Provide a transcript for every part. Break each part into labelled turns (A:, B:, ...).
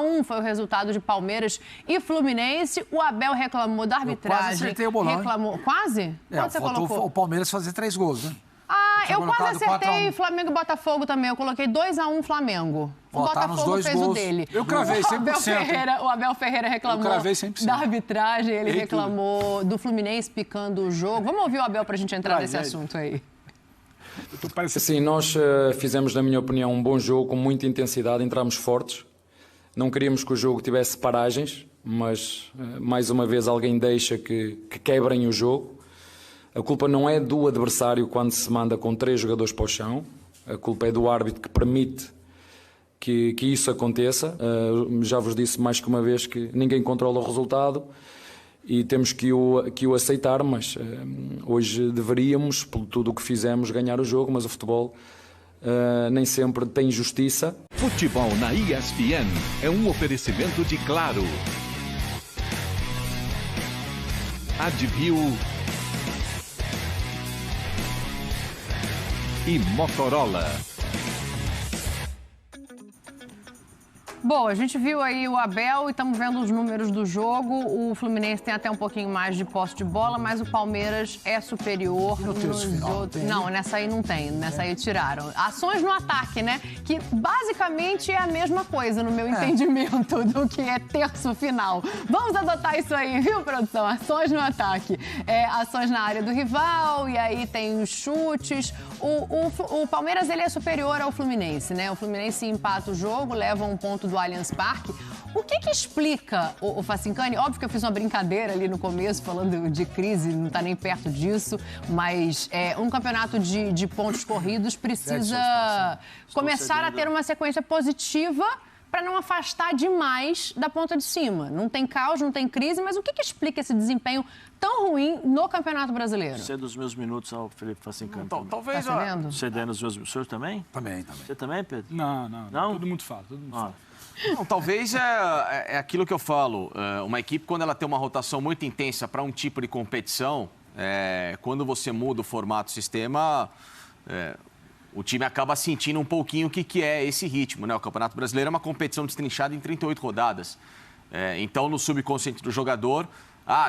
A: 1-1 foi o resultado de Palmeiras e Fluminense. O Abel reclamou da arbitragem.
B: Eu quase acertei o bolão.
A: Reclamou. Quase? Quanto você colocou?
B: O Palmeiras fazer 3 gols, né?
A: Eu quase acertei Flamengo e Botafogo também. Eu coloquei 2-1 Flamengo. O Botafogo fez o dele.
B: Eu cravei 100%.
A: O Abel Ferreira reclamou da arbitragem, ele reclamou do Fluminense picando o jogo. Vamos ouvir o Abel para a gente entrar nesse assunto aí.
C: Sim, nós fizemos, na minha opinião, um bom jogo, com muita intensidade, entramos fortes. Não queríamos que o jogo tivesse paragens, mas mais uma vez alguém deixa que quebrem o jogo. A culpa não é do adversário quando se manda com 3 jogadores para o chão. A culpa é do árbitro que permite que isso aconteça. Já vos disse mais que uma vez que ninguém controla o resultado e temos que o aceitar, mas hoje deveríamos, por tudo o que fizemos, ganhar o jogo, mas o futebol nem sempre tem justiça.
D: Futebol na ESPN é um oferecimento de Claro, Advil e Motorola.
A: Bom, a gente viu aí o Abel e estamos vendo os números do jogo. O Fluminense tem até um pouquinho mais de posse de bola, mas o Palmeiras é superior nos outros. Não, nessa aí não tem. Nessa aí tiraram. Ações no ataque, né? Que basicamente é a mesma coisa, no meu entendimento, do que é terço final. Vamos adotar isso aí, viu, produção? Ações no ataque. Ações na área do rival, e aí tem os chutes. O Palmeiras, ele é superior ao Fluminense, né? O Fluminense empata o jogo, leva um ponto do Allianz Parque. O que explica, o Facincani? Óbvio que eu fiz uma brincadeira ali no começo, falando de crise, não está nem perto disso, mas um campeonato de pontos corridos precisa começar a ter uma sequência positiva para não afastar demais da ponta de cima. Não tem caos, não tem crise, mas o que explica esse desempenho tão ruim no Campeonato Brasileiro?
E: Cedendo os meus minutos ao Felipe Facincani.
A: Talvez... Tá cedendo?
E: Cedendo os meus... O senhor também?
B: Também.
E: Você também, Pedro?
F: Não? Todo mundo fala,
G: Não, talvez é aquilo que eu falo. Uma equipe, quando ela tem uma rotação muito intensa para um tipo de competição, quando você muda o formato, o sistema, o time acaba sentindo um pouquinho o que é esse ritmo, né? O Campeonato Brasileiro é uma competição destrinchada em 38 rodadas. Então, no subconsciente do jogador,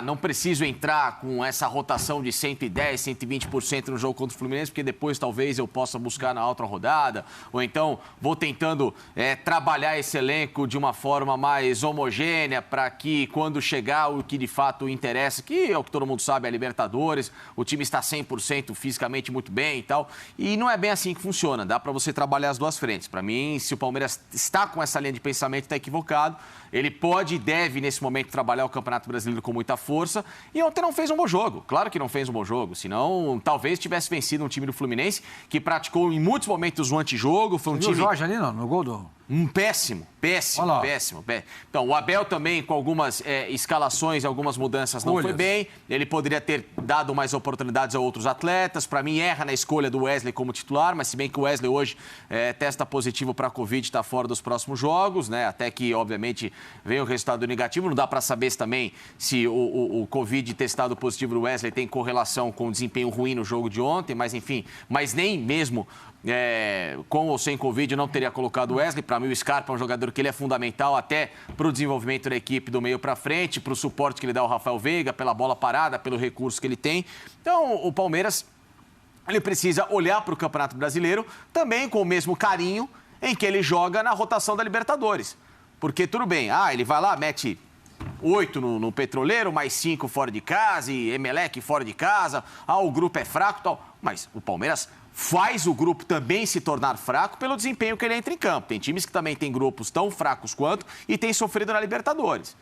G: não preciso entrar com essa rotação de 110, 120% no jogo contra o Fluminense, porque depois talvez eu possa buscar na outra rodada, ou então vou tentando trabalhar esse elenco de uma forma mais homogênea para que quando chegar o que de fato interessa, que é o que todo mundo sabe, é a Libertadores, o time está 100% fisicamente muito bem e tal, e não é bem assim que funciona, dá para você trabalhar as duas frentes. Para mim, se o Palmeiras está com essa linha de pensamento, está equivocado. Ele pode e deve, nesse momento, trabalhar o Campeonato Brasileiro com muita força. E ontem não fez um bom jogo. Claro que não fez um bom jogo. Senão, talvez tivesse vencido um time do Fluminense que praticou em muitos momentos o antijogo. Foi um time...
B: o Jorge ali, no gol do...
G: Péssimo. Então, o Abel também, com algumas escalações, algumas mudanças, não foi bem. Ele poderia ter dado mais oportunidades a outros atletas. Para mim, erra na escolha do Wesley como titular, mas se bem que o Wesley hoje testa positivo para a Covid, está fora dos próximos jogos, né? Até que, obviamente, vem o resultado negativo. Não dá para saber também se o Covid testado positivo do Wesley tem correlação com o desempenho ruim no jogo de ontem, mas enfim, mas nem mesmo... com ou sem Covid, eu não teria colocado o Wesley. Para mim, o Scarpa é um jogador que ele é fundamental até para o desenvolvimento da equipe do meio para frente, para o suporte que ele dá ao Rafael Veiga, pela bola parada, pelo recurso que ele tem. Então, o Palmeiras, ele precisa olhar para o Campeonato Brasileiro também com o mesmo carinho em que ele joga na rotação da Libertadores. Porque, tudo bem, ele vai lá, mete 8 no Petroleiro, mais 5 fora de casa, e Emelec fora de casa, o grupo é fraco e tal. Mas o Palmeiras faz o grupo também se tornar fraco pelo desempenho que ele entra em campo. Tem times que também têm grupos tão fracos quanto e têm sofrido na Libertadores.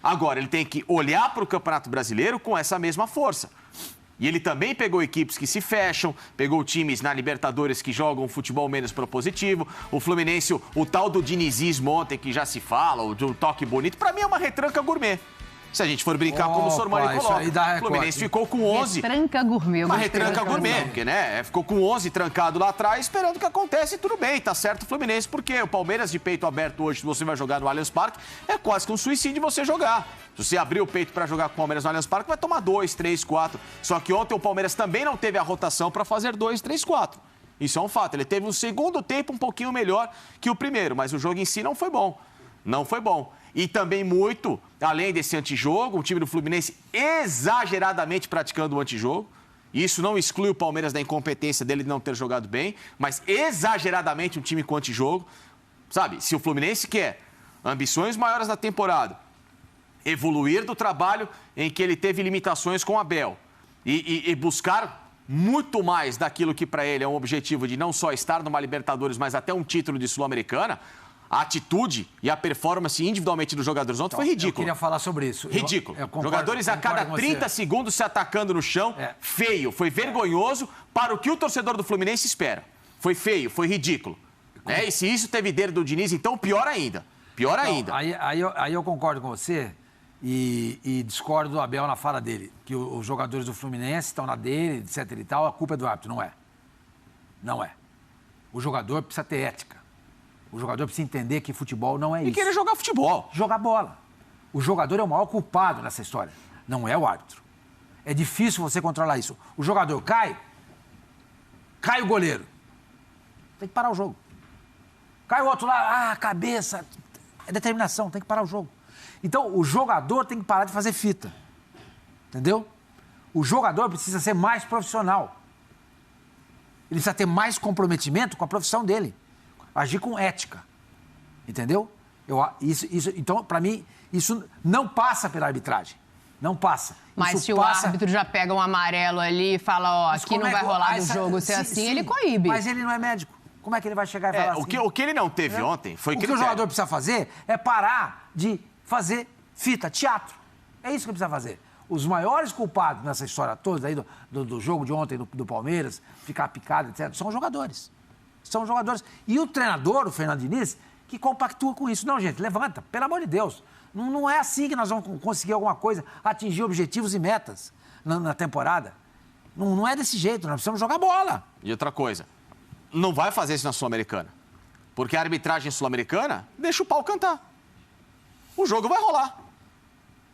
G: Agora, ele tem que olhar para o Campeonato Brasileiro com essa mesma força. E ele também pegou equipes que se fecham, pegou times na Libertadores que jogam um futebol menos propositivo. O Fluminense, o tal do dinizismo ontem, que já se fala, o de um toque bonito, para mim é uma retranca gourmet. Se a gente for brincar como o Sormani coloca. O Fluminense ficou com 11...
A: Retranca gourmet.
G: Uma retranca gourmet, porque, né? Ficou com 11 trancado lá atrás, esperando o que acontece. E tudo bem, tá certo o Fluminense, porque o Palmeiras de peito aberto hoje, se você vai jogar no Allianz Parque, é quase que um suicídio você jogar. Se você abrir o peito para jogar com o Palmeiras no Allianz Parque, vai tomar 2, 3, 4. Só que ontem o Palmeiras também não teve a rotação para fazer 2, 3, 4. Isso é um fato. Ele teve um segundo tempo um pouquinho melhor que o primeiro, mas o jogo em si não foi bom. Não foi bom. E também muito, além desse antijogo, o time do Fluminense exageradamente praticando o antijogo. Isso não exclui o Palmeiras da incompetência dele de não ter jogado bem, mas exageradamente um time com antijogo. Sabe, se o Fluminense quer ambições maiores na temporada, evoluir do trabalho em que ele teve limitações com o Abel e buscar muito mais daquilo que para ele é um objetivo de não só estar numa Libertadores, mas até um título de Sul-Americana, a atitude e a performance individualmente dos jogadores ontem foi ridícula. Eu
B: queria falar sobre isso.
G: Ridículo. Jogadores a cada 30 segundos se atacando no chão. Feio. Foi vergonhoso para o que o torcedor do Fluminense espera. Foi feio, foi ridículo. E se isso teve dedo do Diniz, então pior ainda. Pior ainda.
B: Aí eu concordo com você e discordo do Abel na fala dele. Que os jogadores do Fluminense estão na dele, etc e tal, a culpa é do árbitro. Não é. Não é. O jogador precisa ter ética. O jogador precisa entender que futebol não é isso.
G: E querer jogar futebol.
B: Jogar bola. O jogador é o maior culpado nessa história. Não é o árbitro. É difícil você controlar isso. O jogador cai o goleiro. Tem que parar o jogo. Cai o outro lá, cabeça. É determinação, tem que parar o jogo. Então, o jogador tem que parar de fazer fita. Entendeu? O jogador precisa ser mais profissional. Ele precisa ter mais comprometimento com a profissão dele. Agir com ética. Entendeu? Então, para mim, isso não passa pela arbitragem. Não passa.
A: Mas
B: isso
A: se o árbitro já pega um amarelo ali e fala, aqui não vai rolar do jogo ser assim, ele coíbe.
B: Mas ele não é médico. Como é que ele vai chegar e falar assim?
G: O que ele não teve ontem foi critério.
B: O que o jogador precisa fazer é parar de fazer fita, teatro. É isso que ele precisa fazer. Os maiores culpados nessa história toda aí do jogo de ontem do Palmeiras, ficar picado, etc., são os jogadores. São jogadores. E o treinador, o Fernando Diniz, que compactua com isso. Não, gente, levanta, pelo amor de Deus. Não é assim que nós vamos conseguir alguma coisa, atingir objetivos e metas na temporada. Não é desse jeito, nós precisamos jogar bola.
G: E outra coisa, não vai fazer isso na Sul-Americana. Porque a arbitragem sul-americana deixa o pau cantar. O jogo vai rolar.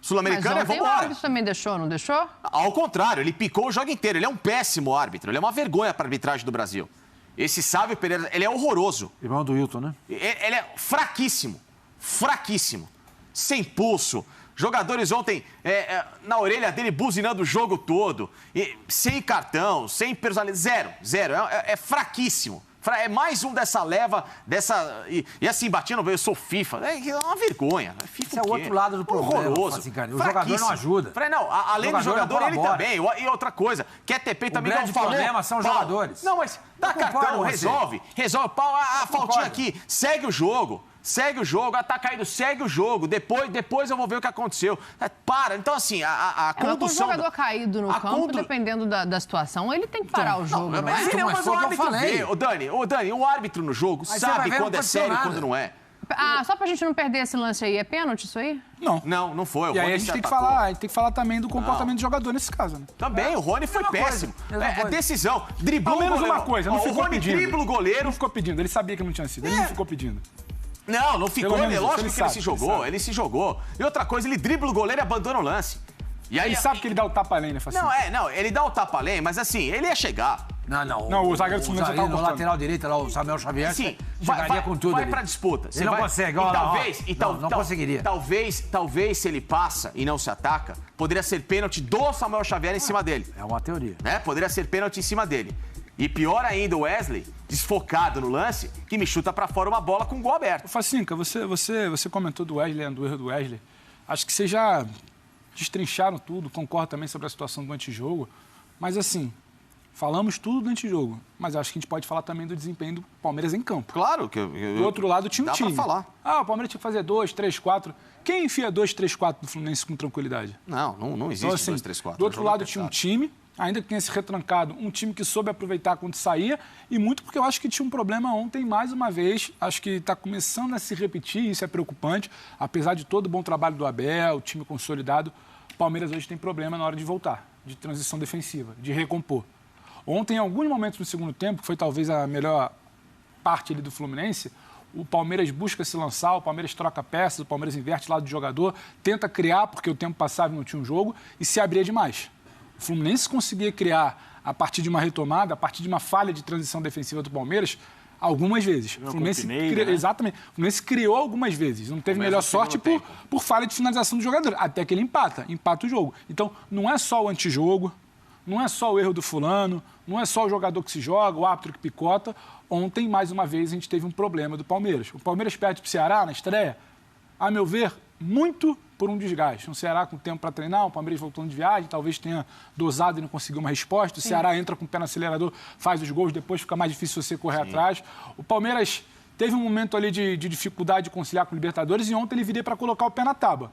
G: Sul-Americana
A: vamos embora. O árbitro também deixou, não deixou?
G: Ao contrário, ele picou o jogo inteiro. Ele é um péssimo árbitro, ele é uma vergonha para a arbitragem do Brasil. Esse Sávio Pereira, ele é horroroso.
B: Irmão do Hilton, né?
G: Ele é fraquíssimo. Fraquíssimo. Sem pulso. Jogadores ontem na orelha dele buzinando o jogo todo. Sem cartão, sem personalidade. Zero. É fraquíssimo. É mais um dessa leva, E assim, batendo, eu sou FIFA. É uma vergonha. FIFA
B: esse é o outro lado do problema.
G: Horroroso.
B: O jogador não ajuda.
G: Não, além do jogador, ele também. E outra coisa, quer ter peito também.
B: O grande problema são os jogadores.
G: Não, mas dá cartão, resolve. Pau, a faltinha aqui. Segue o jogo. Tá caído, segue o jogo. Depois eu vou ver o que aconteceu. Para. Então, assim, a condução...
A: O jogador caído no campo, dependendo da situação, ele tem que parar o jogo, não
G: mas
A: é?
G: Mas o árbitro vê. Ô, Dani, o árbitro no jogo sabe quando é sério e quando não é.
A: Só pra gente não perder esse lance aí, é pênalti isso aí?
G: Não foi.
F: E aí a gente tem que falar também do comportamento do jogador nesse caso, né?
G: Também, o Rony foi péssimo. Decisão. Driblou o goleiro.
F: Uma coisa, não ficou pedindo.
G: O Rony dribla o goleiro.
F: Não ficou pedindo, ele sabia que não tinha sido, ele não ficou pedindo.
G: Não ficou, lógico que ele se jogou. E outra coisa, ele dribla o goleiro e abandona o lance. E aí,
F: ele sabe que ele dá o tapa-além, né, Facinho?
G: Ele dá o tapa-além, mas assim, ele ia chegar.
B: Não,
F: o zagueiro do Fluminense já tá
B: no lateral direito, lá, o Samuel Xavier, chegaria com tudo.
G: Vai pra disputa.
B: Ele não consegue, não conseguiria.
G: Talvez, se ele passa e não se ataca, poderia ser pênalti do Samuel Xavier em cima dele.
B: É uma teoria.
G: Poderia ser pênalti em cima dele. E pior ainda, o Wesley, desfocado no lance, que me chuta pra fora uma bola com o gol aberto.
F: Facinca, você comentou do Wesley, do erro do Wesley. Acho que vocês já destrincharam tudo, concordo também sobre a situação do antijogo. Mas assim, falamos tudo do antijogo, mas acho que a gente pode falar também do desempenho do Palmeiras em campo.
G: Claro que
F: do outro lado tinha um time.
G: Dá pra falar.
F: O Palmeiras tinha que fazer 2, 3, 4. Quem enfia 2, 3, 4 do Fluminense com tranquilidade?
G: Não existe
F: então, assim,
G: 2, 3, 4.
F: Do outro lado tinha um time, ainda que tenha se retrancado, um time que soube aproveitar quando saía, e muito porque eu acho que tinha um problema ontem, mais uma vez, acho que está começando a se repetir, isso é preocupante, apesar de todo o bom trabalho do Abel, o time consolidado, o Palmeiras hoje tem problema na hora de voltar, de transição defensiva, de recompor. Ontem, em alguns momentos no segundo tempo, que foi talvez a melhor parte ali do Fluminense, o Palmeiras busca se lançar, o Palmeiras troca peças, o Palmeiras inverte lado do jogador, tenta criar, porque o tempo passava e não tinha um jogo, e se abria demais. O Fluminense conseguia criar, a partir de uma retomada, a partir de uma falha de transição defensiva do Palmeiras, Algumas vezes. O Fluminense exatamente. O Fluminense criou algumas vezes. Não teve melhor sorte por falha de finalização do jogador. Até que ele empata o jogo. Então, não é só o antijogo, não é só o erro do fulano, não é só o jogador que se joga, o árbitro que picota. Ontem, mais uma vez, a gente teve um problema do Palmeiras. O Palmeiras perde para o Ceará na estreia, a meu ver, muito por um desgaste. Um Ceará com tempo para treinar, o Palmeiras voltando de viagem, talvez tenha dosado e não conseguiu uma resposta. O Ceará entra com o pé no acelerador, faz os gols, depois fica mais difícil você correr atrás. O Palmeiras teve um momento ali de dificuldade de conciliar com o Libertadores e ontem ele viria para colocar o pé na tábua.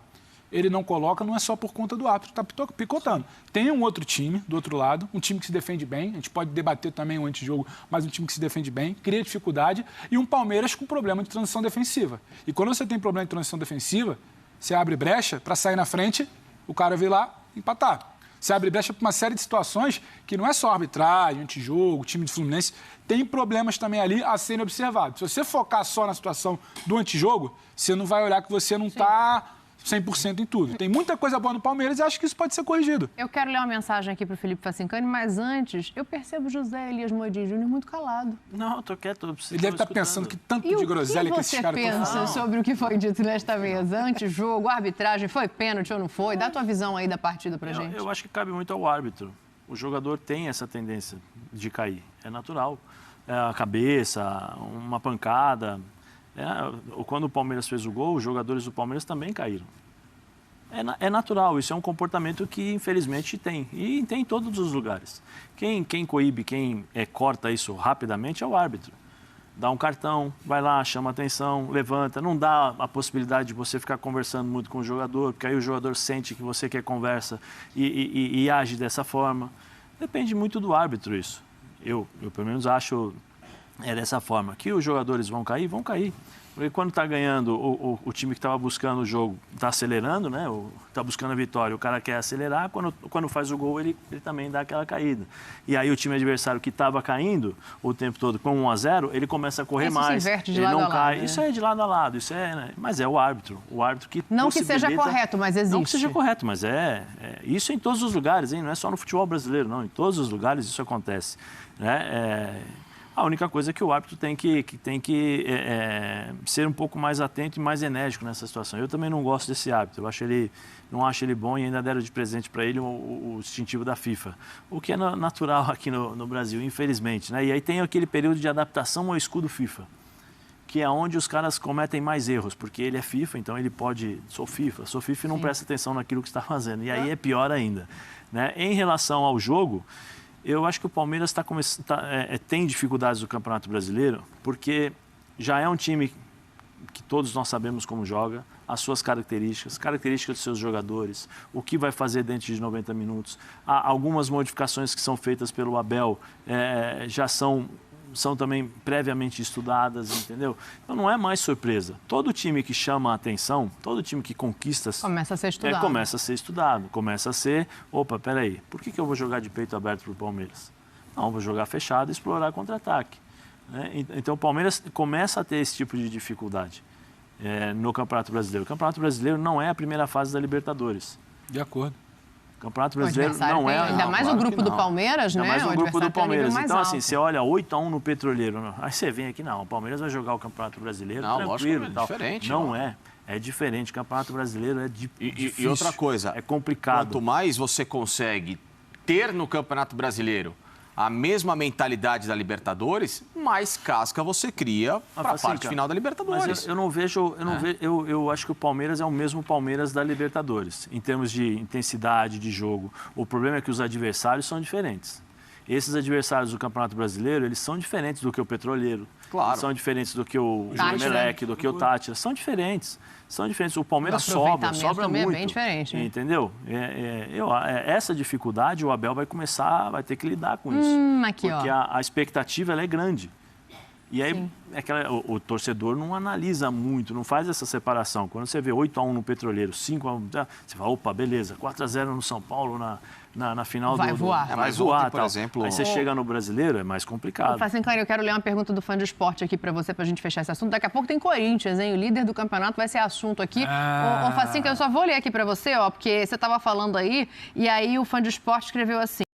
F: Ele não coloca, não é só por conta do árbitro, está picotando. Tem um outro time do outro lado, um time que se defende bem, a gente pode debater também o antijogo, mas um time que se defende bem, cria dificuldade, e um Palmeiras com problema de transição defensiva. E quando você tem problema de transição defensiva, você abre brecha para sair na frente, o cara vir lá empatar. Você abre brecha para uma série de situações que não é só arbitragem, antijogo, time de Fluminense, tem problemas também ali a serem observados. Se você focar só na situação do antijogo, você não vai olhar que você não está 100% em tudo. Tem muita coisa boa no Palmeiras e acho que isso pode ser corrigido.
A: Eu quero ler uma mensagem aqui para o Felipe Facincani, mas antes, eu percebo José Elias Moedim Júnior muito calado.
E: Não, eu tô quieto.
F: Ele deve estar pensando que tanto de groselha que esses caras
A: estão falando. O que você pensa sobre o que foi dito nesta mesa? Antijogo, arbitragem, foi pênalti ou não foi? Dá a tua visão aí da partida pra gente.
E: Eu acho que cabe muito ao árbitro. O jogador tem essa tendência de cair. É natural. É a cabeça, uma pancada. Quando o Palmeiras fez o gol, os jogadores do Palmeiras também caíram. É natural, isso é um comportamento que infelizmente tem. E tem em todos os lugares. Quem coíbe, quem corta isso rapidamente é o árbitro. Dá um cartão, vai lá, chama atenção, levanta. Não dá a possibilidade de você ficar conversando muito com o jogador, porque aí o jogador sente que você quer conversa e age dessa forma. Depende muito do árbitro isso. Eu pelo menos acho dessa forma. Que os jogadores vão cair, vão cair. Porque quando está ganhando, o time que estava buscando o jogo está acelerando, né? Está buscando a vitória, o cara quer acelerar, quando faz o gol ele também dá aquela caída. E aí o time adversário que estava caindo o tempo todo com 1-0, ele começa a correr mais.
A: Se inverte de
E: ele
A: lado
E: não
A: a
E: cai.
A: lado, né?
E: Isso é de lado a lado, mas é o árbitro que
A: não que seja correto, mas existe.
E: Não que seja correto, mas isso em todos os lugares, hein? Não é só no futebol brasileiro, não. Em todos os lugares isso acontece, né? A única coisa é que o árbitro tem que ser um pouco mais atento e mais enérgico nessa situação. Eu também não gosto desse árbitro. Não acho ele bom e ainda deram de presente para ele o distintivo da FIFA. O que é natural aqui no Brasil, infelizmente, né? E aí tem aquele período de adaptação ao escudo FIFA, que é onde os caras cometem mais erros, porque ele é FIFA, então ele pode... Sou FIFA e não presta atenção naquilo que está fazendo. E aí é pior ainda, né? Em relação ao jogo... Eu acho que o Palmeiras tem dificuldades no Campeonato Brasileiro, porque já é um time que todos nós sabemos como joga, as suas características dos seus jogadores, o que vai fazer dentro de 90 minutos. Há algumas modificações que são feitas pelo Abel já são também previamente estudadas, entendeu? Então não é mais surpresa. Todo time que chama a atenção, todo time que conquista...
A: Começa a ser estudado.
E: Começa a ser estudado, começa a ser... Opa, peraí, por que eu vou jogar de peito aberto para o Palmeiras? Não, vou jogar fechado e explorar contra-ataque. Né? Então o Palmeiras começa a ter esse tipo de dificuldade no Campeonato Brasileiro. O Campeonato Brasileiro não é a primeira fase da Libertadores.
F: De acordo.
E: O Campeonato Brasileiro não é...
A: Ainda mais o grupo do Palmeiras, né?
E: Ainda mais o grupo do Palmeiras. Então,
A: assim,
E: você olha 8-1 no Petroleiro. Aí você vem aqui, não, o Palmeiras vai jogar o Campeonato Brasileiro tranquilo e tal.
G: Diferente.
E: Não é. É diferente. O Campeonato Brasileiro é difícil.
G: E outra coisa...
E: É complicado.
G: Quanto mais você consegue ter no Campeonato Brasileiro a mesma mentalidade da Libertadores, mais casca você cria para a parte final da Libertadores.
E: Mas eu não vejo... Eu acho que o Palmeiras é o mesmo Palmeiras da Libertadores, em termos de intensidade de jogo. O problema é que os adversários são diferentes. Esses adversários do Campeonato Brasileiro, eles são diferentes do que o Petroleiro.
G: Claro.
E: São diferentes do que o Emelec, do que o Tátira. São diferentes. O Palmeiras sobra muito.
A: É bem diferente, né?
E: Entendeu? Essa dificuldade o Abel vai ter que lidar com isso. Porque a expectativa ela é grande. E aí o torcedor não analisa muito, não faz essa separação. Quando você vê 8-1 no Petroleiro, 5-1, você fala, opa, beleza, 4-0 no São Paulo na final
A: vai voar.
G: Vai voar, por exemplo.
E: Aí você chega no Brasileiro, é mais complicado.
A: Facincani, eu quero ler uma pergunta do Fã de Esporte aqui para você, pra gente fechar esse assunto. Daqui a pouco tem Corinthians, hein? O líder do campeonato vai ser assunto aqui. Facincani, eu só vou ler aqui para você, porque você estava falando aí, e aí o Fã de Esporte escreveu assim.